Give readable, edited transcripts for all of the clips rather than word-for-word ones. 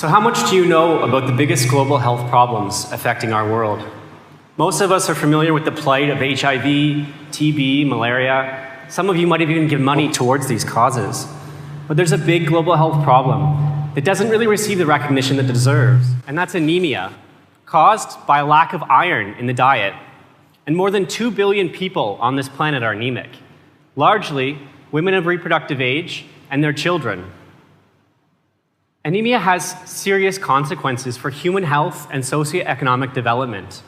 So how much do you know about the biggest global health problems affecting our world? Most of us are familiar with the plight of HIV, TB, malaria. Some of you might have even given money towards these causes. But there's a big global health problem that doesn't really receive the recognition that it deserves, and that's anemia, caused by a lack of iron in the diet. And more than 2 billion people on this planet are anemic, largely women of reproductive age and their children. Anemia has serious consequences for human health and socioeconomic development.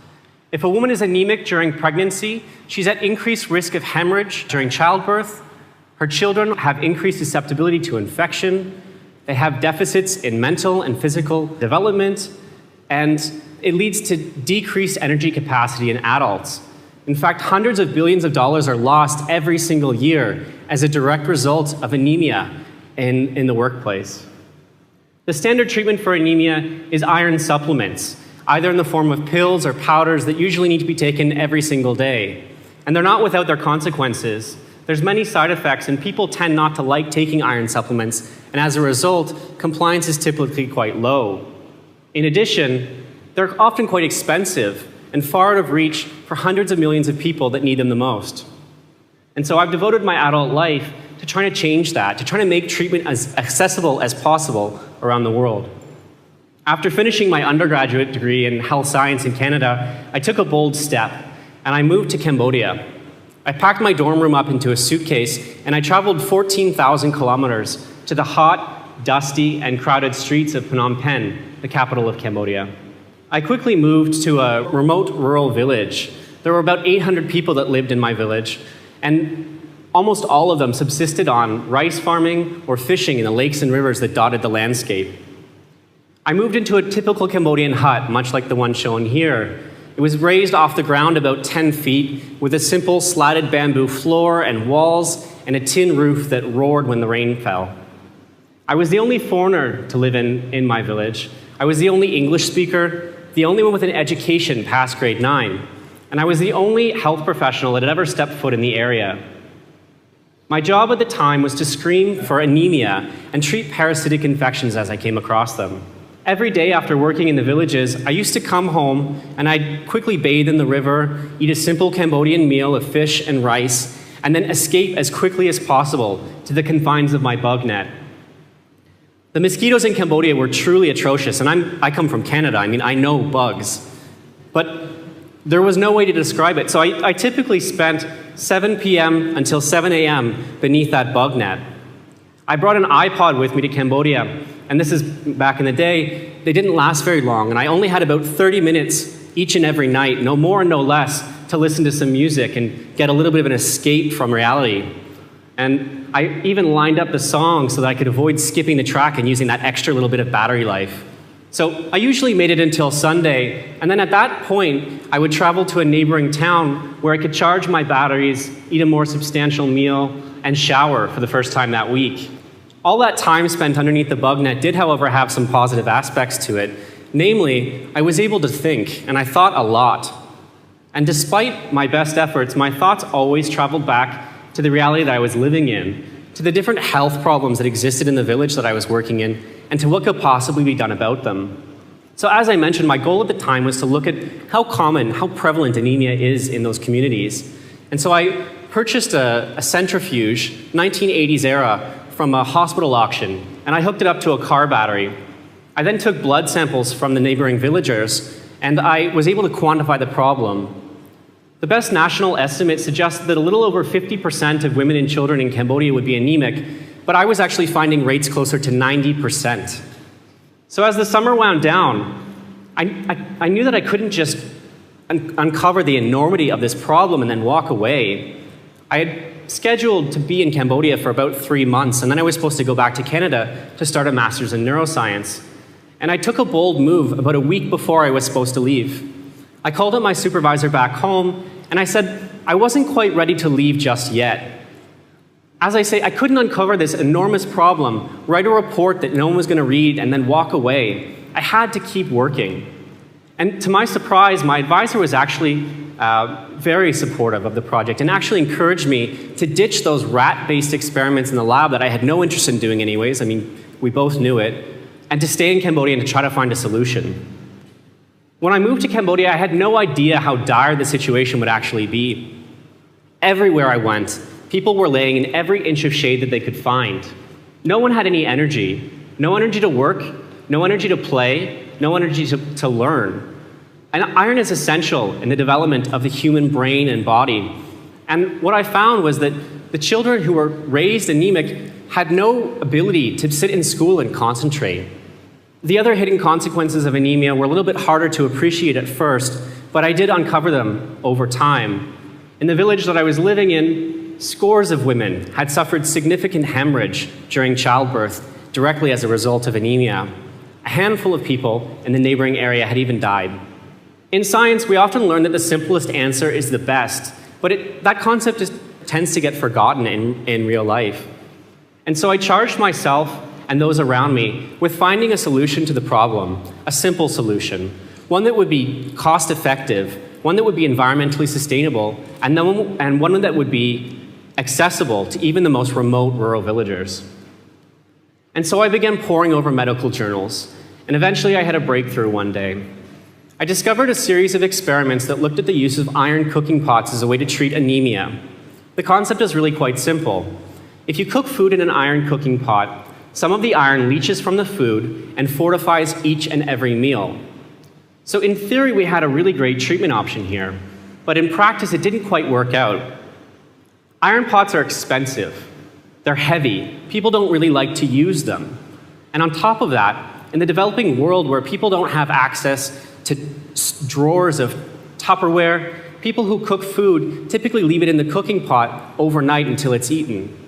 If a woman is anemic during pregnancy, she's at increased risk of hemorrhage during childbirth. Her children have increased susceptibility to infection. They have deficits in mental and physical development, and it leads to decreased energy capacity in adults. In fact, hundreds of billions of dollars are lost every single year as a direct result of anemia in the workplace. The standard treatment for anemia is iron supplements, either in the form of pills or powders that usually need to be taken every single day. And they're not without their consequences. There's many side effects, and people tend not to like taking iron supplements, and as a result, compliance is typically quite low. In addition, they're often quite expensive and far out of reach for hundreds of millions of people that need them the most. And so I've devoted my adult life to trying to change that, to trying to make treatment as accessible as possible around the world. After finishing my undergraduate degree in health science in Canada, I took a bold step, and I moved to Cambodia. I packed my dorm room up into a suitcase, and I traveled 14,000 kilometers to the hot, dusty, and crowded streets of Phnom Penh, the capital of Cambodia. I quickly moved to a remote rural village. There were about 800 people that lived in my village, and almost all of them subsisted on rice farming or fishing in the lakes and rivers that dotted the landscape. I moved into a typical Cambodian hut, much like the one shown here. It was raised off the ground about 10 feet with a simple slatted bamboo floor and walls and a tin roof that roared when the rain fell. I was the only foreigner to live in my village. I was the only English speaker, the only one with an education past grade 9, and I was the only health professional that had ever stepped foot in the area. My job at the time was to screen for anemia and treat parasitic infections as I came across them. Every day after working in the villages, I used to come home and I'd quickly bathe in the river, eat a simple Cambodian meal of fish and rice, and then escape as quickly as possible to the confines of my bug net. The mosquitoes in Cambodia were truly atrocious, and I come from Canada. I mean, I know bugs. But there was no way to describe it. So I typically spent 7 p.m. until 7 a.m. beneath that bug net. I brought an iPod with me to Cambodia, and this is back in the day. They didn't last very long, and I only had about 30 minutes each and every night, no more and no less, to listen to some music and get a little bit of an escape from reality. And I even lined up the song so that I could avoid skipping the track and using that extra little bit of battery life. So I usually made it until Sunday, and then at that point, I would travel to a neighboring town where I could charge my batteries, eat a more substantial meal, and shower for the first time that week. All that time spent underneath the bug net did, however, have some positive aspects to it. Namely, I was able to think, and I thought a lot. And despite my best efforts, my thoughts always traveled back to the reality that I was living in, to the different health problems that existed in the village that I was working in, and to what could possibly be done about them. So as I mentioned, my goal at the time was to look at how common, how prevalent anemia is in those communities. And so I purchased a centrifuge, 1980s era, from a hospital auction, and I hooked it up to a car battery. I then took blood samples from the neighboring villagers, and I was able to quantify the problem. The best national estimate suggests that a little over 50% of women and children in Cambodia would be anemic, but I was actually finding rates closer to 90%. So as the summer wound down, I knew that I couldn't just uncover the enormity of this problem and then walk away. I had scheduled to be in Cambodia for about 3 months, and then I was supposed to go back to Canada to start a master's in neuroscience. And I took a bold move about a week before I was supposed to leave. I called up my supervisor back home, and I said I wasn't quite ready to leave just yet. As I say, I couldn't uncover this enormous problem, write a report that no one was going to read, and then walk away. I had to keep working. And to my surprise, my advisor was actually very supportive of the project and actually encouraged me to ditch those rat-based experiments in the lab that I had no interest in doing anyways. I mean, we both knew it. and to stay in Cambodia and to try to find a solution. When I moved to Cambodia, I had no idea how dire the situation would actually be. Everywhere I went, people were laying in every inch of shade that they could find. No one had any energy. No energy to work, no energy to play, no energy to learn. And iron is essential in the development of the human brain and body. And what I found was that the children who were raised anemic had no ability to sit in school and concentrate. The other hidden consequences of anemia were a little bit harder to appreciate at first, but I did uncover them over time. In the village that I was living in, scores of women had suffered significant hemorrhage during childbirth directly as a result of anemia. A handful of people in the neighboring area had even died. In science, we often learn that the simplest answer is the best, but that concept tends to get forgotten in real life. And so I charged myself and those around me with finding a solution to the problem, a simple solution, one that would be cost-effective, one that would be environmentally sustainable, and one that would be accessible to even the most remote rural villagers. And so I began poring over medical journals, and eventually I had a breakthrough one day. I discovered a series of experiments that looked at the use of iron cooking pots as a way to treat anemia. The concept is really quite simple. If you cook food in an iron cooking pot, some of the iron leaches from the food and fortifies each and every meal. So in theory, we had a really great treatment option here, but in practice, it didn't quite work out. Iron pots are expensive. They're heavy. People don't really like to use them. And on top of that, in the developing world where people don't have access to drawers of Tupperware, people who cook food typically leave it in the cooking pot overnight until it's eaten.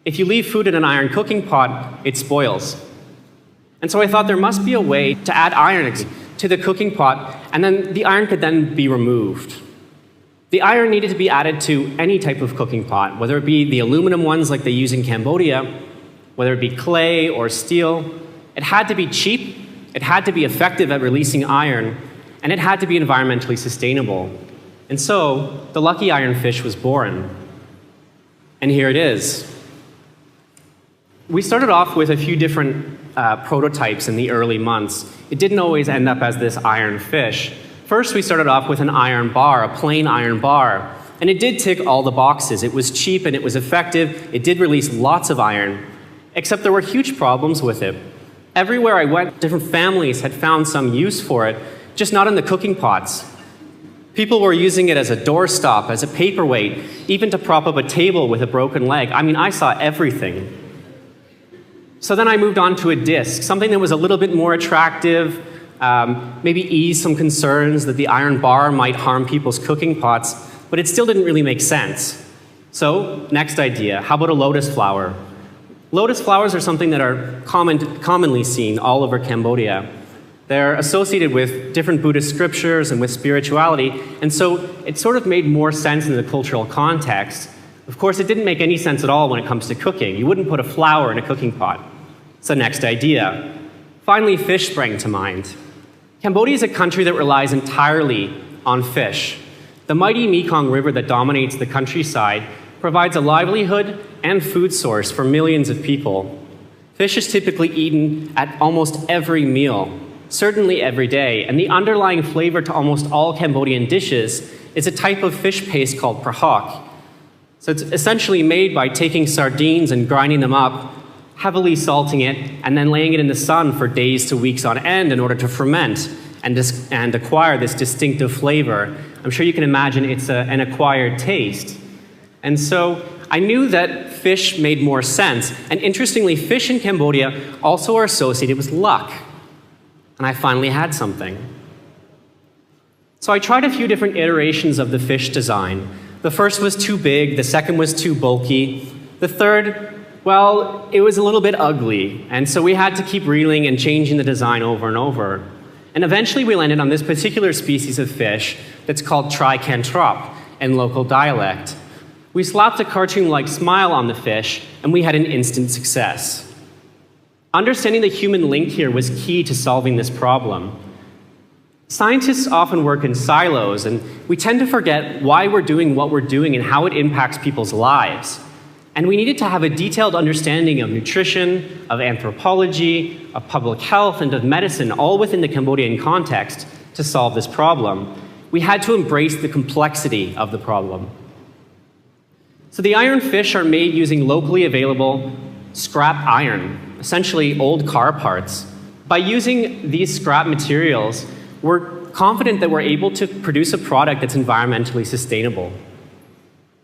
If you leave food in an iron cooking pot, it spoils. And so I thought there must be a way to add iron to the cooking pot, and then the iron could then be removed. The iron needed to be added to any type of cooking pot, whether it be the aluminum ones like they use in Cambodia, whether it be clay or steel. It had to be cheap, it had to be effective at releasing iron, and it had to be environmentally sustainable. And so, the lucky iron fish was born. And here it is. We started off with a few different prototypes in the early months. It didn't always end up as this iron fish. First, we started off with an iron bar, a plain iron bar. And it did tick all the boxes. It was cheap and it was effective. It did release lots of iron, except there were huge problems with it. Everywhere I went, different families had found some use for it, just not in the cooking pots. People were using it as a doorstop, as a paperweight, even to prop up a table with a broken leg. I mean, I saw everything. So then I moved on to a disc, something that was a little bit more attractive, maybe ease some concerns that the iron bar might harm people's cooking pots, but it still didn't really make sense. So, next idea, how about a lotus flower? Lotus flowers are something that are commonly seen all over Cambodia. They're associated with different Buddhist scriptures and with spirituality, and so it sort of made more sense in the cultural context. Of course, it didn't make any sense at all when it comes to cooking. You wouldn't put a flower in a cooking pot. It's the next idea. Finally, fish sprang to mind. Cambodia is a country that relies entirely on fish. The mighty Mekong River that dominates the countryside provides a livelihood and food source for millions of people. Fish is typically eaten at almost every meal, certainly every day, and the underlying flavor to almost all Cambodian dishes is a type of fish paste called prahok. So it's essentially made by taking sardines and grinding them up, heavily salting it, and then laying it in the sun for days to weeks on end in order to ferment and acquire this distinctive flavor. I'm sure you can imagine it's an acquired taste. And so I knew that fish made more sense. And interestingly, fish in Cambodia also are associated with luck. And I finally had something. So I tried a few different iterations of the fish design. The first was too big, the second was too bulky. The third, well, it was a little bit ugly. And so we had to keep reeling and changing the design over and over. And eventually we landed on this particular species of fish that's called tricantrop in local dialect. We slapped a cartoon-like smile on the fish, and we had an instant success. Understanding the human link here was key to solving this problem. Scientists often work in silos, and we tend to forget why we're doing what we're doing and how it impacts people's lives. And we needed to have a detailed understanding of nutrition, of anthropology, of public health, and of medicine, all within the Cambodian context to solve this problem. We had to embrace the complexity of the problem. So the iron fish are made using locally available scrap iron, essentially old car parts. By using these scrap materials, we're confident that we're able to produce a product that's environmentally sustainable.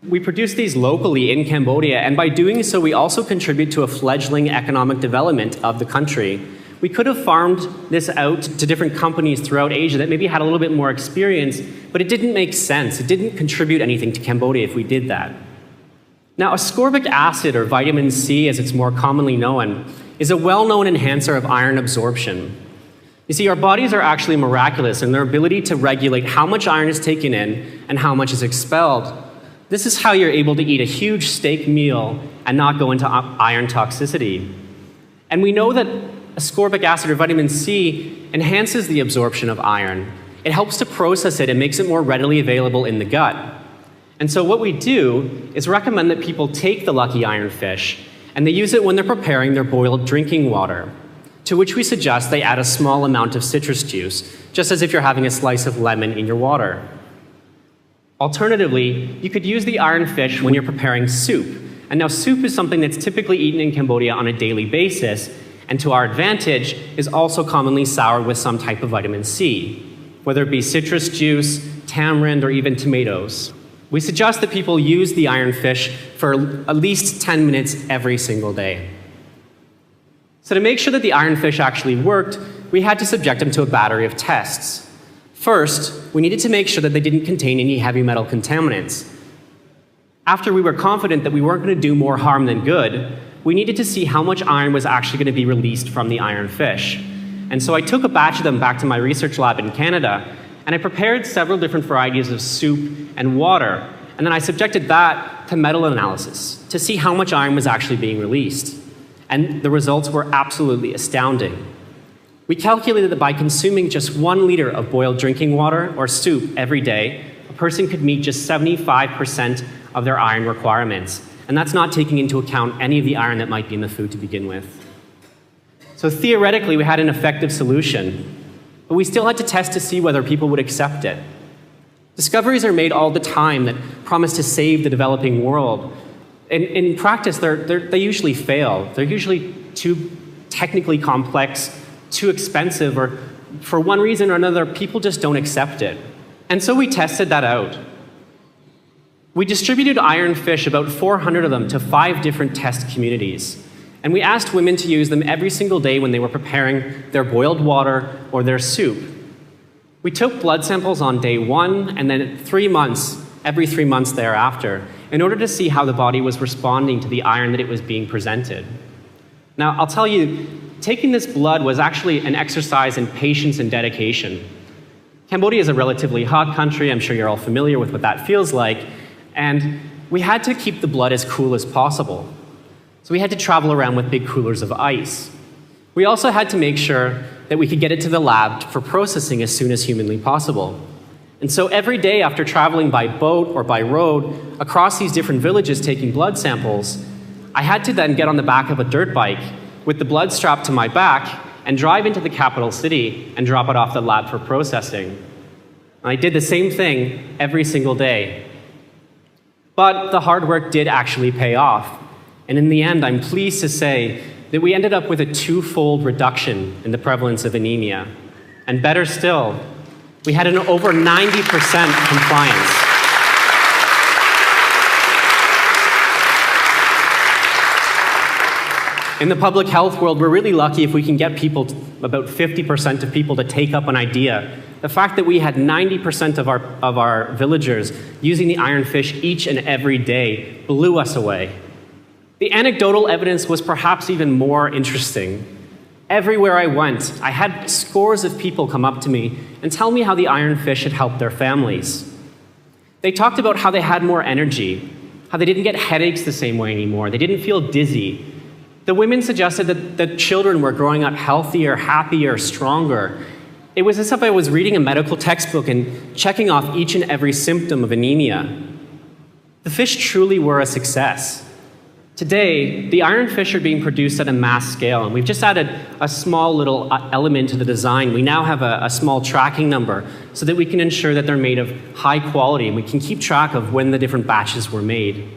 We produce these locally in Cambodia, and by doing so, we also contribute to a fledgling economic development of the country. We could have farmed this out to different companies throughout Asia that maybe had a little bit more experience, but it didn't make sense. It didn't contribute anything to Cambodia if we did that. Now, ascorbic acid, or vitamin C as it's more commonly known, is a well-known enhancer of iron absorption. You see, our bodies are actually miraculous in their ability to regulate how much iron is taken in and how much is expelled. This is how you're able to eat a huge steak meal and not go into iron toxicity. And we know that ascorbic acid, or vitamin C, enhances the absorption of iron. It helps to process it and makes it more readily available in the gut. And so what we do is recommend that people take the lucky iron fish and they use it when they're preparing their boiled drinking water, to which we suggest they add a small amount of citrus juice, just as if you're having a slice of lemon in your water. Alternatively, you could use the iron fish when you're preparing soup. And now soup is something that's typically eaten in Cambodia on a daily basis, and to our advantage is also commonly soured with some type of vitamin C, whether it be citrus juice, tamarind, or even tomatoes. We suggest that people use the iron fish for at least 10 minutes every single day. So to make sure that the iron fish actually worked, we had to subject them to a battery of tests. First, we needed to make sure that they didn't contain any heavy metal contaminants. After we were confident that we weren't going to do more harm than good, we needed to see how much iron was actually going to be released from the iron fish. And so I took a batch of them back to my research lab in Canada, and I prepared several different varieties of soup and water, and then I subjected that to metal analysis to see how much iron was actually being released. And the results were absolutely astounding. We calculated that by consuming just 1 liter of boiled drinking water or soup every day, a person could meet just 75% of their iron requirements. And that's not taking into account any of the iron that might be in the food to begin with. So theoretically, we had an effective solution, but we still had to test to see whether people would accept it. Discoveries are made all the time that promise to save the developing world. In practice, they usually fail. They're usually too technically complex, too expensive, or for one reason or another, people just don't accept it. And so we tested that out. We distributed iron fish, about 400 of them, to 5 different test communities. And we asked women to use them every single day when they were preparing their boiled water or their soup. We took blood samples on day 1 and then 3 months, every 3 months thereafter, in order to see how the body was responding to the iron that it was being presented. Now, I'll tell you, taking this blood was actually an exercise in patience and dedication. Cambodia is a relatively hot country. I'm sure you're all familiar with what that feels like. And we had to keep the blood as cool as possible. So we had to travel around with big coolers of ice. We also had to make sure that we could get it to the lab for processing as soon as humanly possible. And so every day after traveling by boat or by road across these different villages taking blood samples, I had to then get on the back of a dirt bike with the blood strapped to my back and drive into the capital city and drop it off the lab for processing. And I did the same thing every single day. But the hard work did actually pay off. And in the end, I'm pleased to say that we ended up with a 2-fold reduction in the prevalence of anemia. And better still, we had an over 90% compliance. In the public health world, we're really lucky if we can get people, about 50% of people, to take up an idea. The fact that we had 90% of our villagers using the iron fish each and every day blew us away. The anecdotal evidence was perhaps even more interesting. Everywhere I went, I had scores of people come up to me and tell me how the iron fish had helped their families. They talked about how they had more energy, how they didn't get headaches the same way anymore, they didn't feel dizzy. The women suggested that the children were growing up healthier, happier, stronger. It was as if I was reading a medical textbook and checking off each and every symptom of anemia. The fish truly were a success. Today, the ironfish are being produced at a mass scale, and we've just added a small little element to the design. We now have a small tracking number so that we can ensure that they're made of high quality, and we can keep track of when the different batches were made.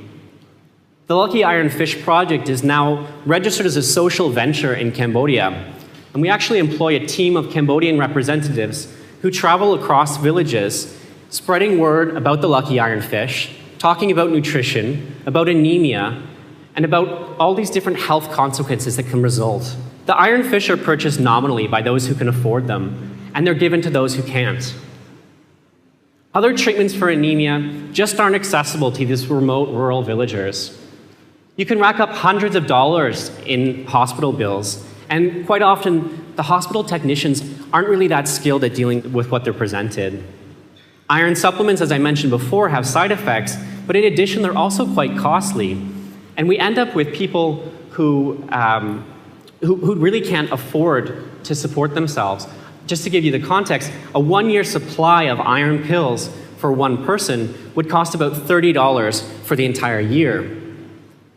The Lucky Ironfish project is now registered as a social venture in Cambodia, and we actually employ a team of Cambodian representatives who travel across villages, spreading word about the Lucky Ironfish, talking about nutrition, about anemia, and about all these different health consequences that can result. The ironfish are purchased nominally by those who can afford them, and they're given to those who can't. Other treatments for anemia just aren't accessible to these remote rural villagers. You can rack up hundreds of dollars in hospital bills, and quite often the hospital technicians aren't really that skilled at dealing with what they're presented. Iron supplements, as I mentioned before, have side effects, but in addition, they're also quite costly. And we end up with people who really can't afford to support themselves. Just to give you the context, a 1-year supply of iron pills for one person would cost about $30 for the entire year.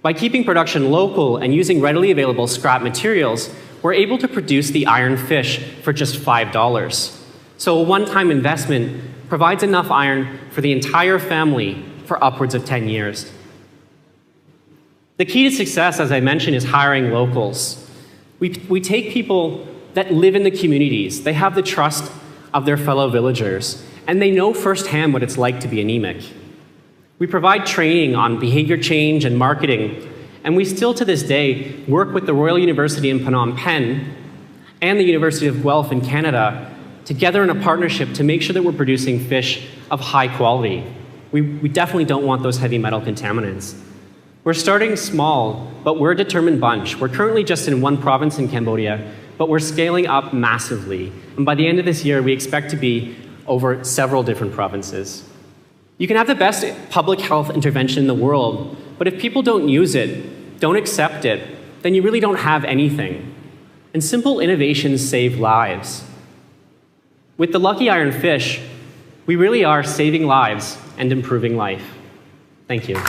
By keeping production local and using readily available scrap materials, we're able to produce the iron fish for just $5. So a one-time investment provides enough iron for the entire family for upwards of 10 years. The key to success, as I mentioned, is hiring locals. We take people that live in the communities. They have the trust of their fellow villagers, and they know firsthand what it's like to be anemic. We provide training on behavior change and marketing, and we still to this day work with the Royal University in Phnom Penh and the University of Guelph in Canada together in a partnership to make sure that we're producing fish of high quality. We definitely don't want those heavy metal contaminants. We're starting small, but we're a determined bunch. We're currently just in one province in Cambodia, but we're scaling up massively. And by the end of this year, we expect to be over several different provinces. You can have the best public health intervention in the world, but if people don't use it, don't accept it, then you really don't have anything. And simple innovations save lives. With the Lucky Ironfish, we really are saving lives and improving life. Thank you.